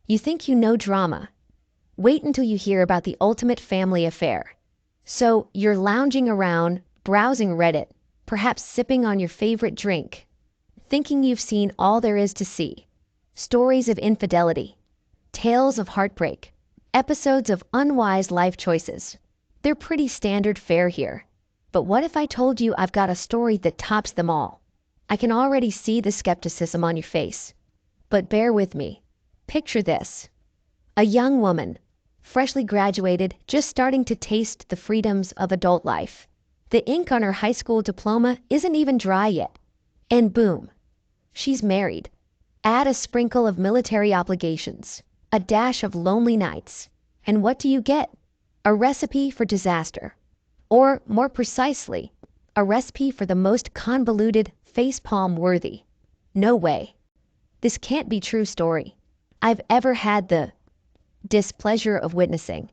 You think you know drama? Wait until you hear about the ultimate family affair. So you're lounging around, browsing Reddit, perhaps sipping on your favorite drink, thinking you've seen all there is to see. Stories of infidelity, tales of heartbreak, episodes of unwise life choices. They're pretty standard fare here. But what if I told you I've got a story that tops them all? I can already see the skepticism on your face. But bear with me. Picture this. A young woman, freshly graduated, just starting to taste the freedoms of adult life. The ink on her high school diploma isn't even dry yet. And boom, she's married. Add a sprinkle of military obligations, a dash of lonely nights, and what do you get? A recipe for disaster. Or, more precisely, a recipe for the most convoluted, facepalm worthy. No way. This can't be true story I've ever had the displeasure of witnessing.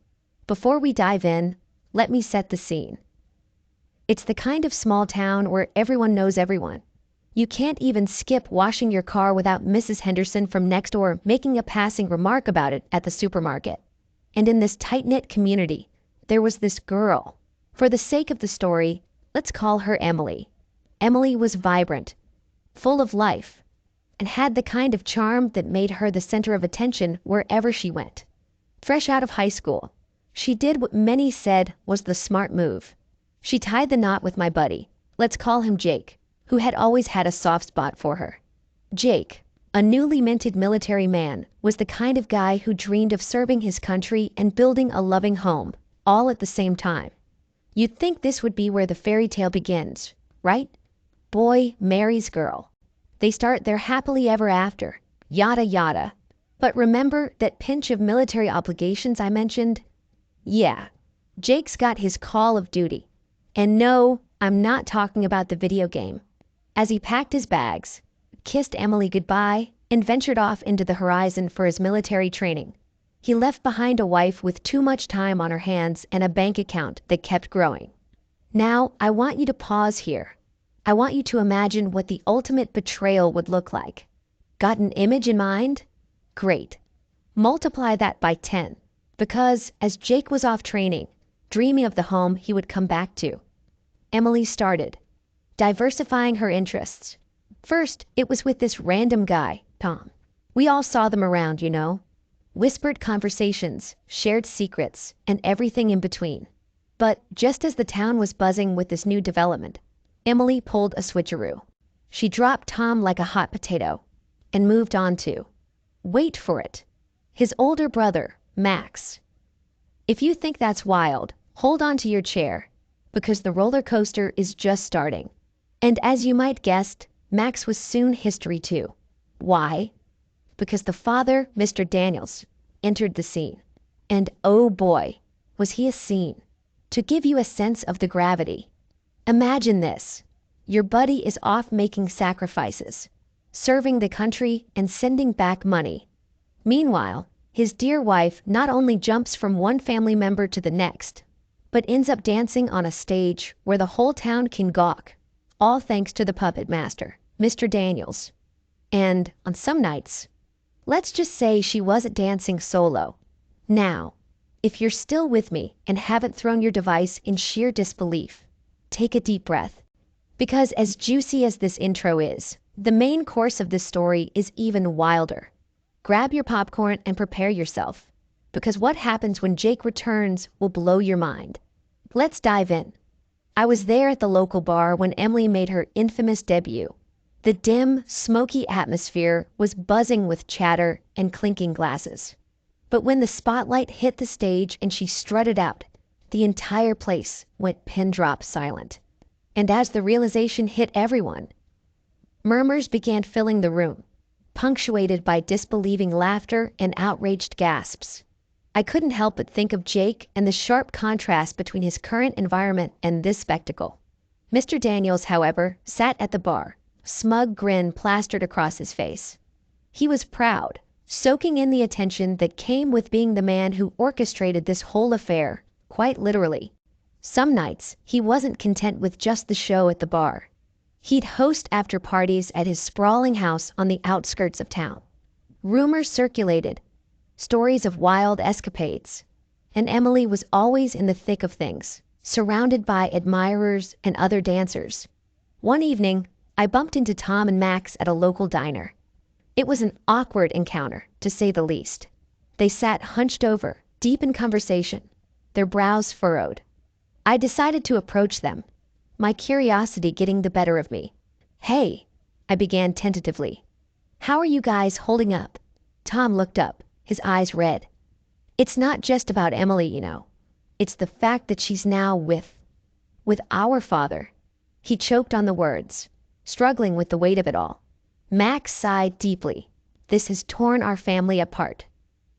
Before we dive in, let me set the scene. It's the kind of small town where everyone knows everyone. You can't even skip washing your car without Mrs. Henderson from next door making a passing remark about it at the supermarket. And in this tight-knit community, there was this girl. For the sake of the story, let's call her Emily. Emily was vibrant, full of life, and had the kind of charm that made her the center of attention wherever she went. Fresh out of high school, she did what many said was the smart move. She tied the knot with my buddy, let's call him Jake, who had always had a soft spot for her. Jake, a newly minted military man, was the kind of guy who dreamed of serving his country and building a loving home, all at the same time. You'd think this would be where the fairy tale begins, right? Boy marries girl. They start their happily ever after, yada yada. But remember that pinch of military obligations I mentioned? Yeah, Jake's got his call of duty. And no, I'm not talking about the video game. As he packed his bags, kissed Emily goodbye, and ventured off into the horizon for his military training, he left behind a wife with too much time on her hands and a bank account that kept growing. Now, I want you to pause here. I want you to imagine what the ultimate betrayal would look like. Got an image in mind? Great. Multiply that by 10, because as Jake was off training, dreaming of the home he would come back to, Emily started diversifying her interests. First, it was with this random guy, Tom. We all saw them around, you know. Whispered conversations, shared secrets, and everything in between. But just as the town was buzzing with this new development, Emily pulled a switcheroo. She dropped Tom like a hot potato and moved on to, wait for it, his older brother, Max. If you think that's wild, hold on to your chair, because the roller coaster is just starting. And as you might guess, Max was soon history too. Why? Because the father, Mr. Daniels, entered the scene. And oh boy, was he a scene. To give you a sense of the gravity, imagine this. Your buddy is off making sacrifices, serving the country and sending back money. Meanwhile, his dear wife not only jumps from one family member to the next, but ends up dancing on a stage where the whole town can gawk, all thanks to the puppet master, Mr. Daniels. And on some nights, let's just say she wasn't dancing solo. Now, if you're still with me and haven't thrown your device in sheer disbelief, take a deep breath. Because as juicy as this intro is, the main course of this story is even wilder. Grab your popcorn and prepare yourself, because what happens when Jake returns will blow your mind. Let's dive in. I was there at the local bar when Emily made her infamous debut. The dim, smoky atmosphere was buzzing with chatter and clinking glasses. But when the spotlight hit the stage and she strutted out, the entire place went pin-drop silent. And as the realization hit everyone, murmurs began filling the room, punctuated by disbelieving laughter and outraged gasps. I couldn't help but think of Jake and the sharp contrast between his current environment and this spectacle. Mr. Daniels, however, sat at the bar, smug grin plastered across his face. He was proud, soaking in the attention that came with being the man who orchestrated this whole affair, quite literally. Some nights, he wasn't content with just the show at the bar. He'd host after parties at his sprawling house on the outskirts of town. Rumors circulated. stories of wild escapades. And Emily was always in the thick of things, surrounded by admirers and other dancers. One evening, I bumped into Tom and Max at a local diner. It was an awkward encounter, to say the least. They sat hunched over, deep in conversation, their brows furrowed. I decided to approach them, my curiosity getting the better of me. "Hey," I began tentatively. "How are you guys holding up?" Tom looked up, his eyes red. "It's not just about Emily, you know. It's the fact that she's now with our father." He choked on the words, struggling with the weight of it all. Max sighed deeply. "This has torn our family apart.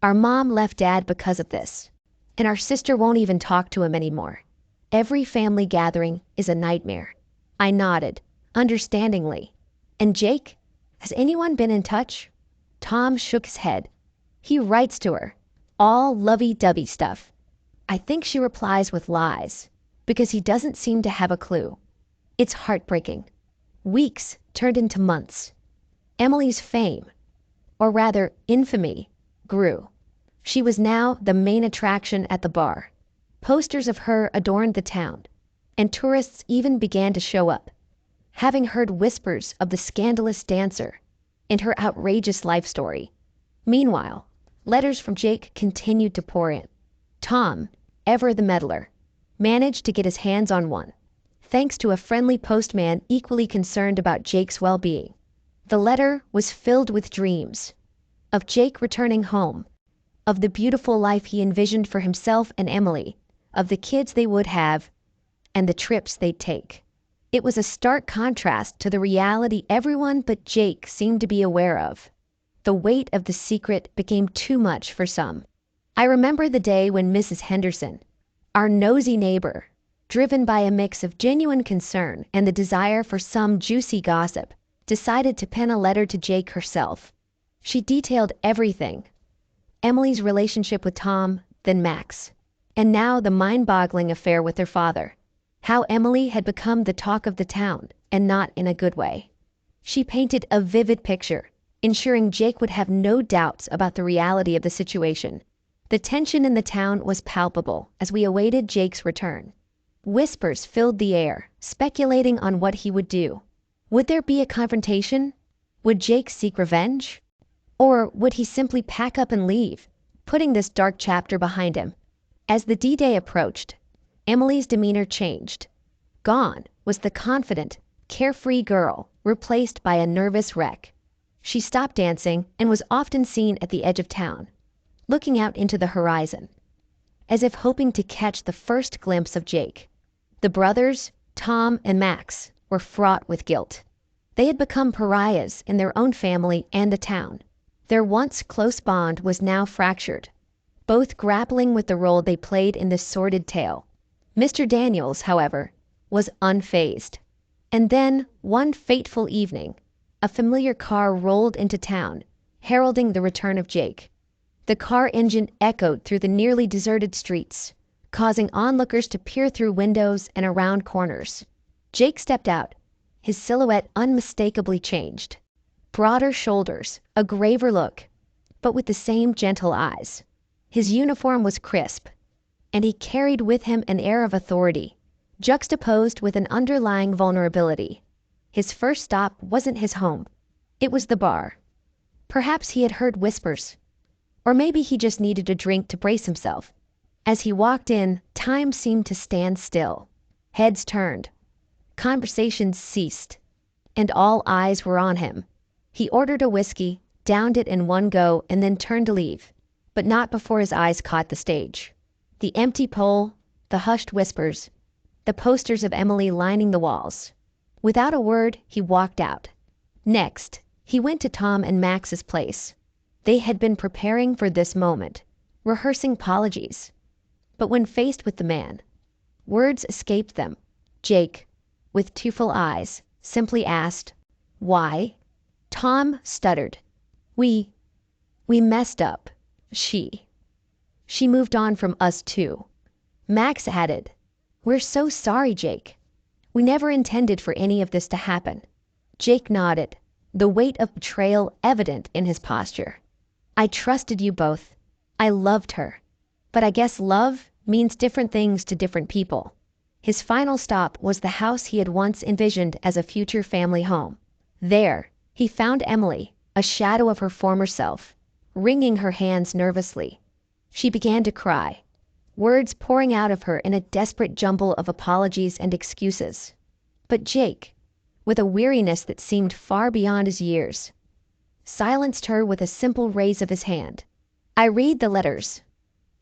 Our mom left Dad because of this, and our sister won't even talk to him anymore. Every family gathering is a nightmare." I nodded, understandingly. "And Jake? Has anyone been in touch?" Tom shook his head. "He writes to her. All lovey-dovey stuff. I think she replies with lies, because he doesn't seem to have a clue. It's heartbreaking." Weeks turned into months. Emily's fame, or rather infamy, grew. She was now the main attraction at the bar. Posters of her adorned the town, and tourists even began to show up, having heard whispers of the scandalous dancer and her outrageous life story. Meanwhile, letters from Jake continued to pour in. Tom, ever the meddler, managed to get his hands on one, thanks to a friendly postman equally concerned about Jake's well-being. The letter was filled with dreams of Jake returning home, of the beautiful life he envisioned for himself and Emily, of the kids they would have, and the trips they'd take. It was a stark contrast to the reality everyone but Jake seemed to be aware of. The weight of the secret became too much for some. I remember the day when Mrs. Henderson, our nosy neighbor, driven by a mix of genuine concern and the desire for some juicy gossip, decided to pen a letter to Jake herself. She detailed everything: Emily's relationship with Tom, then Max, and now the mind-boggling affair with her father. How Emily had become the talk of the town, and not in a good way. She painted a vivid picture, ensuring Jake would have no doubts about the reality of the situation. The tension in the town was palpable as we awaited Jake's return. Whispers filled the air, speculating on what he would do. Would there be a confrontation? Would Jake seek revenge? Or would he simply pack up and leave, putting this dark chapter behind him? As the D-Day approached, Emily's demeanor changed. Gone was the confident, carefree girl, replaced by a nervous wreck. She stopped dancing and was often seen at the edge of town, looking out into the horizon, as if hoping to catch the first glimpse of Jake. The brothers, Tom and Max, were fraught with guilt. They had become pariahs in their own family and the town. Their once close bond was now fractured, both grappling with the role they played in this sordid tale. Mr. Daniels, however, was unfazed. And then, one fateful evening, a familiar car rolled into town, heralding the return of Jake. The car engine echoed through the nearly deserted streets, causing onlookers to peer through windows and around corners. Jake stepped out, his silhouette unmistakably changed. Broader shoulders, a graver look, but with the same gentle eyes. His uniform was crisp, and he carried with him an air of authority, juxtaposed with an underlying vulnerability. His first stop wasn't his home. It was the bar. Perhaps he had heard whispers, or maybe he just needed a drink to brace himself. As he walked in, time seemed to stand still. Heads turned. Conversations ceased, and all eyes were on him. He ordered a whiskey, downed it in one go, and then turned to leave, but not before his eyes caught the stage. The empty pole, the hushed whispers, the posters of Emily lining the walls. Without a word, he walked out. Next, he went to Tom and Max's place. They had been preparing for this moment, rehearsing apologies. But when faced with the man, words escaped them. Jake, with tearful eyes, simply asked, "Why?" Tom stuttered. We messed up. She moved on from us too." Max added, "We're so sorry, Jake. We never intended for any of this to happen." Jake nodded, the weight of betrayal evident in his posture. "I trusted you both. I loved her. But I guess love means different things to different people. His final stop was the house he had once envisioned as a future family home. There, he found Emily, a shadow of her former self, wringing her hands nervously. She began to cry, words pouring out of her in a desperate jumble of apologies and excuses. But Jake, with a weariness that seemed far beyond his years, silenced her with a simple raise of his hand. "I read the letters,"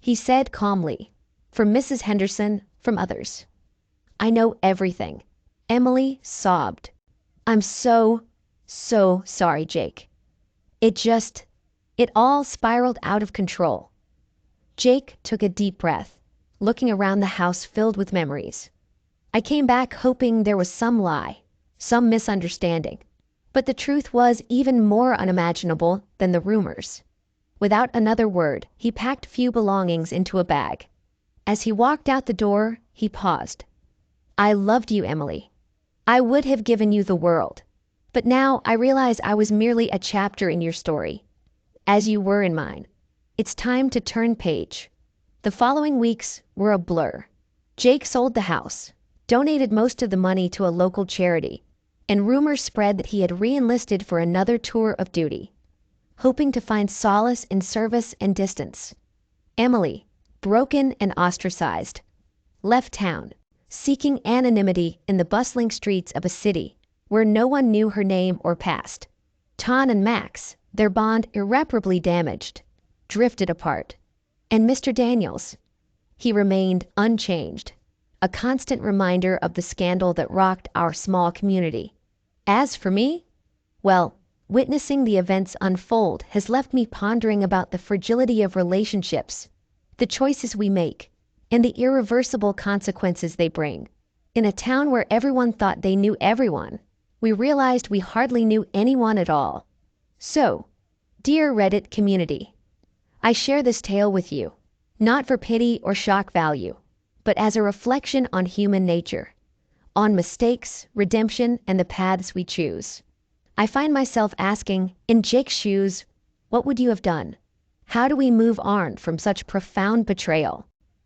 he said calmly, "from Mrs. Henderson, from others. I know everything." Emily sobbed. "I'm so sorry, Jake. It all spiraled out of control." Jake took a deep breath, looking around the house filled with memories. "I came back hoping there was some lie, some misunderstanding. But the truth was even more unimaginable than the rumors." Without another word, he packed few belongings into a bag. As he walked out the door, he paused. "I loved you, Emily. I would have given you the world. But now I realize I was merely a chapter in your story, as you were in mine. It's time to turn page." The following weeks were a blur. Jake sold the house, donated most of the money to a local charity, and rumors spread that he had re-enlisted for another tour of duty, hoping to find solace in service and distance. Emily, broken and ostracized, left town, seeking anonymity in the bustling streets of a city where no one knew her name or past. Ton and Max, their bond irreparably damaged, drifted apart. And Mr. Daniels, he remained unchanged, a constant reminder of the scandal that rocked our small community. As for me, well, witnessing the events unfold has left me pondering about the fragility of relationships, the choices we make, and the irreversible consequences they bring. In a town where everyone thought they knew everyone, we realized we hardly knew anyone at all. So, dear Reddit community, I share this tale with you, not for pity or shock value, but as a reflection on human nature, on mistakes, redemption, and the paths we choose. I find myself asking, in Jake's shoes, what would you have done? How do we move on from such profound betrayal?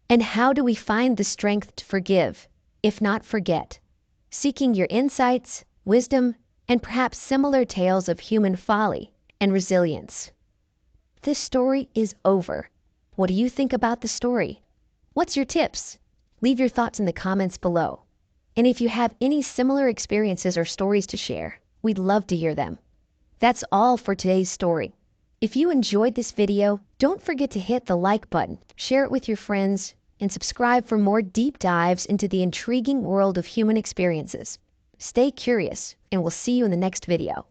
And how do we find the strength to forgive, if not forget? Seeking your insights, wisdom, and perhaps similar tales of human folly and resilience. This story is over. What do you think about the story? What's your tips? Leave your thoughts in the comments below. And if you have any similar experiences or stories to share, we'd love to hear them. That's all for today's story. If you enjoyed this video, don't forget to hit the like button, share it with your friends, and subscribe for more deep dives into the intriguing world of human experiences. Stay curious, and we'll see you in the next video.